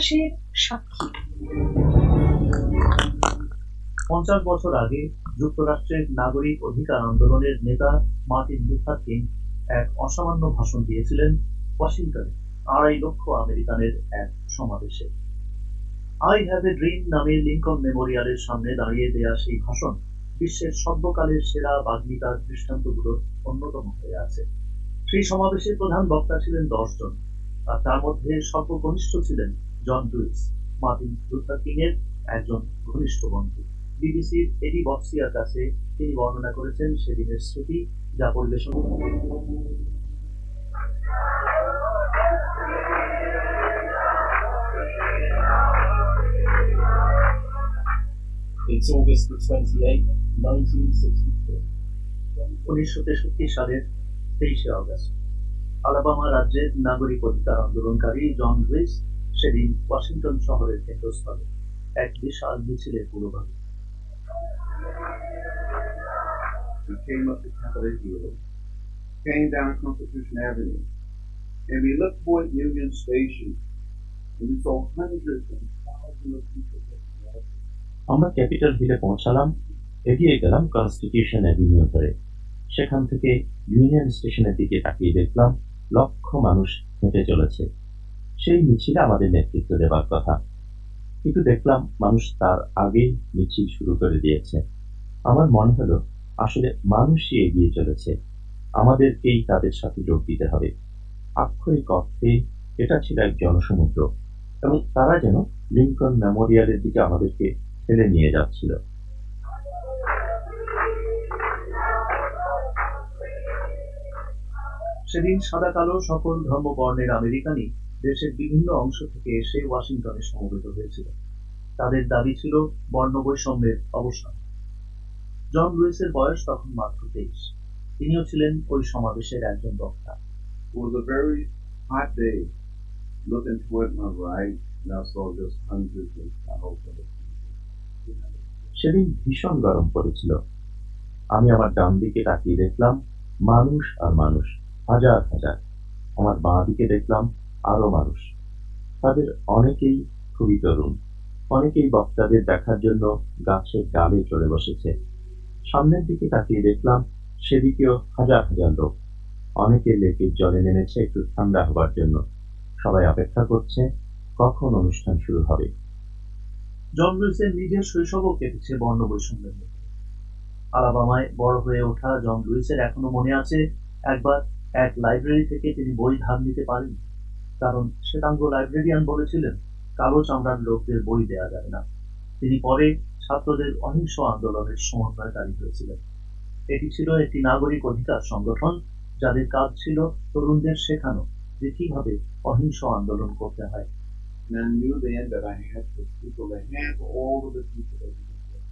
ইতিহাসের সাক্ষী। 50 বছর আগে যুক্তরাষ্ট্রের নাগরিক অধিকার আন্দোলনের নেতা মার্টিন লুথার কিং এক অসামান্য ভাষণ দিয়েছিলেন ওয়াশিংটনে 2.5 লক্ষ আমেরিকানের এক সমাবেশে। আই হ্যাভ এ ড্রিম নামে লিঙ্কন মেমোরিয়ালের সামনে দাঁড়িয়ে দেয়া সেই ভাষণ বিশ্বের সর্বকালের সেরা বাগ্মিতার দৃষ্টান্তগুলোর অন্যতম হয়ে আছে। সেই সমাবেশে প্রধান বক্তা ছিলেন 10 জন, আর তার মধ্যে সর্বকনিষ্ঠ ছিলেন John Lewis, Martin Luther king এর একজন ঘনিষ্ঠ বন্ধু। বিবিসির এডি বক্সিয়ার কাছে তিনি বর্ণনা করেছেন সেদিনের স্মৃতি, যা পরিবেশন It's August the 28th, 1963. 1963 সালের 23শে আগস্ট আলাবামা রাজ্যের নাগরিক অধিকার আন্দোলনকারী জন লুইস সেদিন ওয়াশিংটন শহরের কেন্দ্রস্থলে এক বিশাল মিছিলের পূর্বভাগে We came up to Capitol Hill, came down Constitution Avenue, and we looked toward Union Station, and we saw hundreds and thousands of people. আমরা ক্যাপিটাল হিলে পৌঁছালাম, এগিয়ে গেলাম কনস্টিটিউশন অ্যাভিনিউ ধরে। সেখান থেকে ইউনিয়ন স্টেশনের দিকে তাকিয়ে দেখলাম লক্ষ মানুষ হেঁটে চলেছে। সেই মিছিলে আমাদের নেতৃত্ব দেওয়ার কথা, কিন্তু দেখলাম মানুষ তার আগেই মিছিল শুরু করে দিয়েছে। আমার মনে হলো আসলে মানুষই এগিয়ে চলেছে, আমাদেরকেই তাদের সাথে যোগ দিতে হবে। আক্ষরিক অর্থে এটা ছিল এক জনসমুদ্র, এবং তারা যেন লিঙ্কন মেমোরিয়ালের দিকে আমাদেরকে ঠেলে নিয়ে যাচ্ছিল। সেদিন সাদা কালো সকল ধর্ম বর্ণের আমেরিকানই দেশের বিভিন্ন অংশ থেকে এসে ওয়াশিংটনে সমবেত হয়েছিল। তাদের দাবি ছিল বর্ণ বৈষম্যের অবসান। জন লুইসের বয়স তখন মাত্র 23। তিনিও ছিলেন ওই সমাবেশের একজন বক্তা। It was a very hot day. Looking toward my right, and I saw just hundreds and thousands of people. সেদিন ভীষণ গরম পড়েছিল। আমি আমার ডান দিকে তাকিয়ে দেখলাম মানুষ আর মানুষ, হাজার হাজার। আমার বাঁ দিকে দেখলাম আরো মানুষ। তাদের অনেকেই খুবই তরুণ, অনেকেই বক্তাদের দেখার জন্য গাছের ডালে চড়ে বসেছে। সামনের দিকে তাকিয়ে দেখলাম সেদিকেও হাজার হাজার লোক। অনেকে লেকের জলে নেমেছে একটু ঠান্ডা হবার জন্য। সবাই অপেক্ষা করছে কখন অনুষ্ঠান শুরু হবে। জন লুইসের নিজের শৈশবও কেটেছে বর্ণ বৈষম্যের মধ্যে। আলাবামায় বড় হয়ে ওঠা জন লুইসের এখনো মনে আছে একবার এক লাইব্রেরি থেকে তিনি বই ধার নিতে পারেন, কারণ শ্বেতাঙ্গ লাইব্রেরিয়ান বলেছিলেন কালো চামড়ার লোকদের বই দেয়া যাবে না। তিনি পরে ছাত্রদের অহিংস আন্দোলনের সমন্বয়কারী হয়েছিলেন। এটি ছিল একটি নাগরিক অধিকার সংগঠন যাদের কাজ ছিল তরুণদের শেখানো যে কিভাবে অহিংস আন্দোলন করতে হয়। And I knew then that I had the people, the hands of all of the people that we could.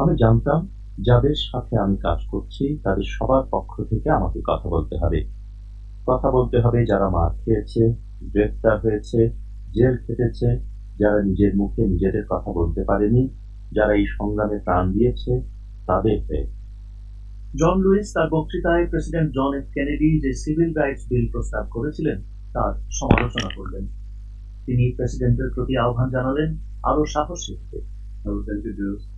আমি জানতাম যাদের সাথে আমি কাজ করছি তাদের সবার পক্ষ থেকে আমাকে কথা বলতে হবে। কথা বলতে হবে যারা মার খেয়েছে, গ্রেফতার হয়েছে, জেল খেটেছে, যারা নিজের মুখে নিজেদের কথা বলতে পারেনি, যারা এই সংগ্রামে প্রাণ দিয়েছে তাদের হয়ে। জন লুইস তার বক্তৃতায় প্রেসিডেন্ট জন এফ কেনেডি যে সিভিল রাইটস বিল প্রস্তাব করেছিলেন তার সমালোচনা করলেন। তিনি প্রেসিডেন্টের প্রতি আহ্বান জানালেন আরো সাহসী হতে। I was introduced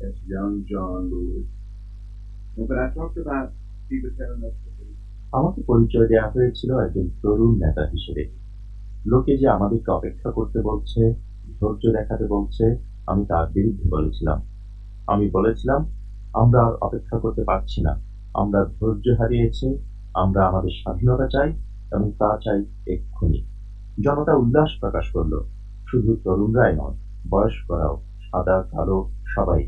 as young John Lewis. And when I talked about people telling us to do, আমাকে পরিচয় দেওয়া হয়েছিল একজন তরুণ নেতা হিসেবে। লোকে যে আমাদেরকে অপেক্ষা করতে বলছে, ধৈর্য দেখাতে বলছে, আমি তার বিরুদ্ধে বলেছিলাম। আমি বলেছিলাম আমরা আর অপেক্ষা করতে পারছি না, আমরা ধৈর্য হারিয়েছি, আমরা আমাদের স্বাধীনতা চাই এবং তা চাই এক্ষুনি। জনতা উল্লাস প্রকাশ করলো, শুধু তরুণরাই নয়, বয়স্করাও, সাদা কালো সবাই।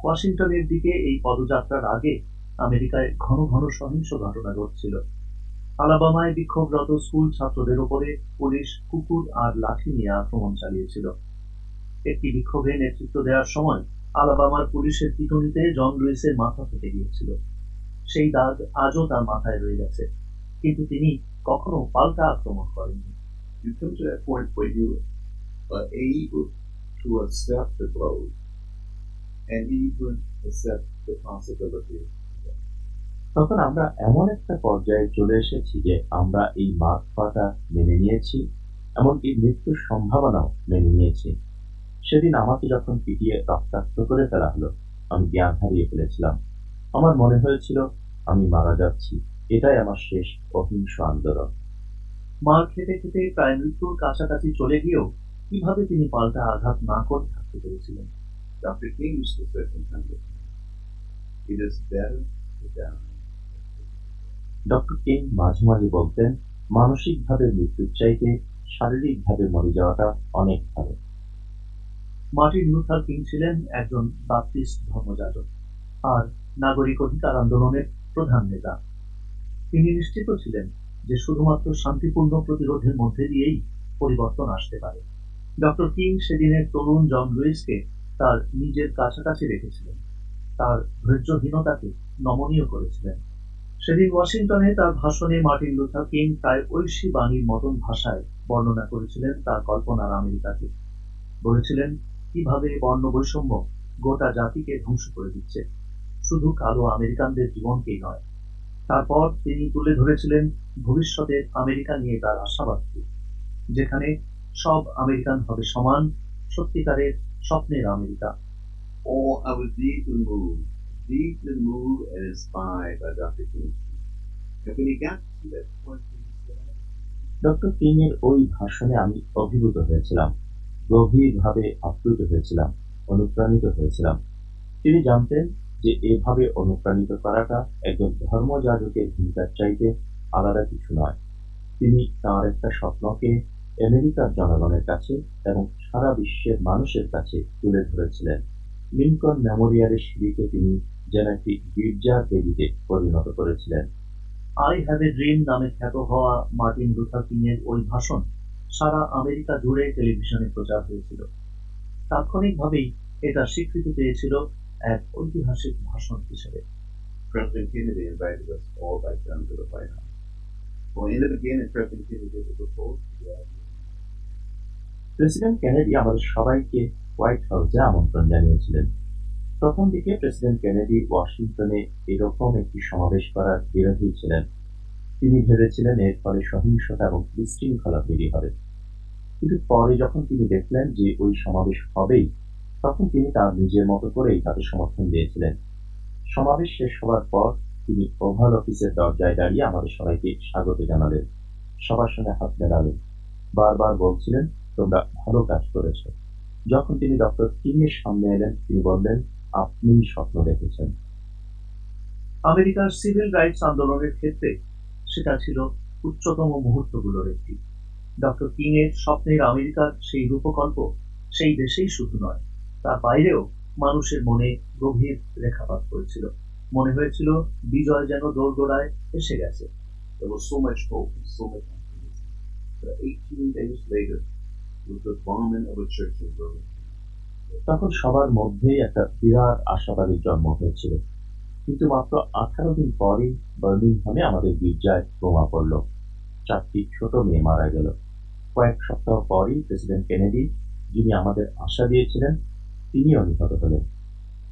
ওয়াশিংটনের দিকে এই পদযাত্রার আগে আমেরিকায় ঘন ঘন সহিংস ঘটনা ঘটছিল। আলাবামায় বিক্ষোভরত স্কুল ছাত্রদের উপরে পুলিশ কুকুর আর লাঠি নিয়ে আক্রমণ চালিয়েছিল। একটি বিক্ষোভে নেতৃত্ব দেওয়ার সময় আলাবামার পুলিশের পিটুনিতে জন লুইসের মাথা ফেটে গিয়েছিল। সেই দাগ আজও তার মাথায় রয়ে গেছে, কিন্তু তিনি কখনো পাল্টা আক্রমণ করেননি। you come to that point where you are able to accept the blows and even accept the possibility of that. তখন আমরা এমন একটা পর্যায়ে চলে এসেছি যে আমরা এই মাঠ পাটা মেনে নিয়েছি, এমনকি মৃত্যুর সম্ভাবনাও মেনে নিয়েছি। সেদিন আমাকে যখন পিটিয়ে রক্তাক্ত করে ফেলা হলো, আমি জ্ঞান হারিয়ে ফেলেছিলাম। আমার মনে হয়েছিল আমি মারা যাচ্ছি। এটাই আমার শেষ অহিংস আন্দোলন। মার খেতে খেতে প্রায় মৃত্যুর কাছাকাছি চলে গিয়েও কিভাবে তিনি পাল্টা আঘাত না করে থাকতে পেরেছিলেন? Dr. King used to say from time to time, it is better to die. Doctor king মাঝে মাঝে বলতেন, মানসিকভাবে মৃত্যুর চাইতে শারীরিকভাবে মরে যাওয়াটা অনেক ভালো। মার্টিন লুথার কিং ছিলেন একজন বাপ্টিস্ট ধর্মযাজক আর নাগরিক অধিকার আন্দোলনের প্রধান নেতা। তিনি নিশ্চিত ছিলেন যে শুধুমাত্র শান্তিপূর্ণ প্রতিরোধের মধ্যে দিয়েই পরিবর্তন আসতে পারে। ডক্টর কিং সেদিনের তরুণ জন লুইসকে তার নিজের কাছাকাছি রেখেছিলেন, তার ধৈর্যহীনতাকে নমনীয় করেছিলেন। সেদিন ওয়াশিংটনে তার ভাষণে মার্টিন লুথার কিং প্রায় ঐশী বাণীর মতন ভাষায় বর্ণনা করেছিলেন তার কল্পনার আমেরিকাকে। বলেছিলেন কিভাবে বর্ণ বৈষম্য গোটা জাতিকে ধ্বংস করে দিচ্ছে, শুধু কালো আমেরিকানদের জীবনকেই নয়। তারপর তিনি তুলে ধরেছিলেন ভবিষ্যতের আমেরিকা নিয়ে তার আশাবাদকে, যেখানে সব আমেরিকান হবে সমান, সত্যিকারের স্বপ্নের America. Oh, I was deeply moved and inspired by Dr. King's speech. And when he got to that point, he said, doctor king এর ওই ভাষণে আমি অভিভূত হয়েছিলাম, গভীরভাবে আপ্লুত হয়েছিলাম, অনুপ্রাণিত হয়েছিলাম। তিনি জানতেন যে এভাবে অনুপ্রাণিত করাটা একজন ধর্মযাজকের ভূমিকার চাইতে আলাদা কিছু নয়। তিনি তাঁর একটা স্বপ্নকে আমেরিকার জনগণের কাছে এবং সারা বিশ্বের মানুষের কাছে তুলে ধরেছিলেন। লিঙ্কন মেমোরিয়ালের সিঁড়িকে তিনি যেন একটি গির্জার বেদিতে পরিণত করেছিলেন। আই হ্যাভ এ ড্রিম নামে খ্যাত হওয়া মার্টিন লুথার কিং এর ওই ভাষণ সারা আমেরিকা জুড়ে টেলিভিশনে প্রচার হয়েছিল। তাৎক্ষণিকভাবেই এটা স্বীকৃতি পেয়েছিল এক ঐতিহাসিক ভাষণ হিসেবে। President Kennedy invited us all back down to the White House. Well, in the beginning, President Kennedy was proposed to the idea. President Kennedy আমাদের সবাইকে হোয়াইট হাউসে আমন্ত্রণ জানিয়েছিলেন। প্রথম দিকে প্রেসিডেন্ট কেনেডি ওয়াশিংটনে এরকম একটি সমাবেশ করার বিরোধী ছিলেন। তিনি ভেবেছিলেন এর ফলে সহিংসতা এবং বিশৃঙ্খলা তৈরি হবে। কিন্তু পরে যখন তিনি দেখলেন যে ওই সমাবেশ হবেই, তখন তিনি তার নিজের মতো করেই তাকে সমর্থন দিয়েছিলেন। সমাবেশ শেষ হওয়ার পর তিনি ওভাল অফিসের দরজায় দাঁড়িয়ে আমাদের সবাইকে স্বাগত জানালেন, সবার সঙ্গে হাত মেলালেন, বারবার বলছিলেন তোমরা ভালো কাজ করেছ। যখন তিনি ডক্টর কিং এর সামনে এলেন, তিনি বললেন, আপনিই স্বপ্ন দেখেছেন। আমেরিকার সিভিল রাইটস আন্দোলনের ক্ষেত্রে সেটা ছিল উচ্চতম মুহূর্তগুলোর একটি। ডক্টর কিং এর স্বপ্নের আমেরিকার সেই রূপকল্প সেই দেশেই শুধু নয়, তার বাইরেও মানুষের মনে গভীর রেখাপাত করেছিল। মনে হয়েছিল বিজয় যেন দোরগোড়ায় এসে গেছে। There was so much hope and so much optimism. But 18 days later, with the bombing of a church in Berlin, তখন সবার মধ্যেই একটা বিরাট আশাবাদীর জন্ম হয়েছিল। কিন্তু মাত্র 18 দিন পরই বার্মিংহামে আমাদের গির্জায় বোমা পড়ল, 4টি ছোট মেয়ে মারা গেল। কয়েক সপ্তাহ পরই প্রেসিডেন্ট কেনেডি, যিনি আমাদের আশা দিয়েছিলেন, তিনিও নিহত হলেন।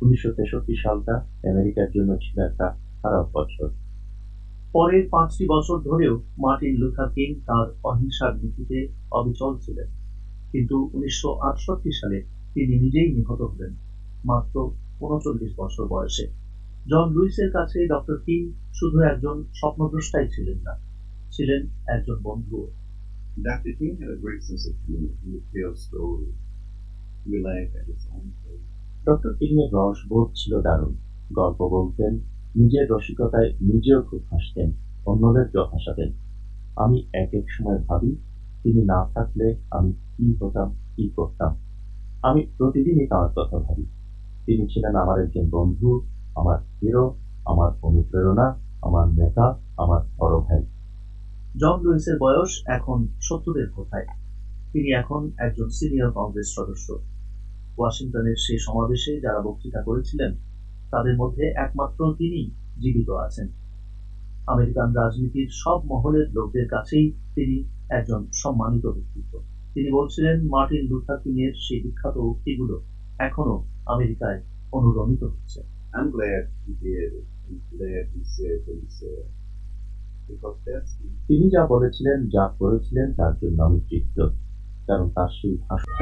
1963 সালটা আমেরিকার জন্য ছিল একটা খারাপ বছর। পরের 5টি বছর ধরেও মার্টিন লুথার কিং তার অহিংসার নীতিতে অবিচল ছিলেন। কিন্তু 1968 সালে তিনি নিজেই নিহত হলেন, মাত্র 39 বছর বয়সে। জন লুইসের কাছে ডক্টর কিং শুধু একজন স্বপ্নদ্রষ্টাই ছিলেন না, ছিলেন একজন বন্ধুও। Dr. King had a great sense of humor. He would tell stories. He would laugh at his own pace. Doctor king এর রসবোধ ছিল দারুণ। গল্প বলতেন, নিজের রসিকতায় নিজেও খুব হাসতেন, অন্যদেরকেও হাসাতেন। আমি এক এক সময় ভাবি, তিনি না থাকলে আমি কি হতাম, কি করতাম। আমি প্রতিদিনই তাঁর কথা ভাবি। তিনি ছিলেন আমার একজন বন্ধু, আমার হিরো, আমার অনুপ্রেরণা, আমার নেতা, আমার বড় ভাই। জন লুইসের বয়স এখন 70-এর কোঠায়। তিনি এখন একজন সিনিয়র কংগ্রেস সদস্য। ওয়াশিংটনের সেই সমাবেশে যারা বক্তৃতা করেছিলেন, তাদের মধ্যে একমাত্র তিনি জীবিত আছেন। আমেরিকান রাজনীতির সব মহলের লোকদের কাছেই তিনি একজন সম্মানিত ব্যক্তিত্ব। তিনি বলছিলেন, মার্টিন লুথার কিং এর সেই বিখ্যাত উক্তিগুলো এখনো আমেরিকায় অনুরণিত হচ্ছে। I'm glad he did it. I'm glad that he said what he said. Because that's the তিনি যা বলেছিলেন, যা করেছিলেন তার জন্য আমি তৃপ্ত, কারণ তার সেই ভাষণ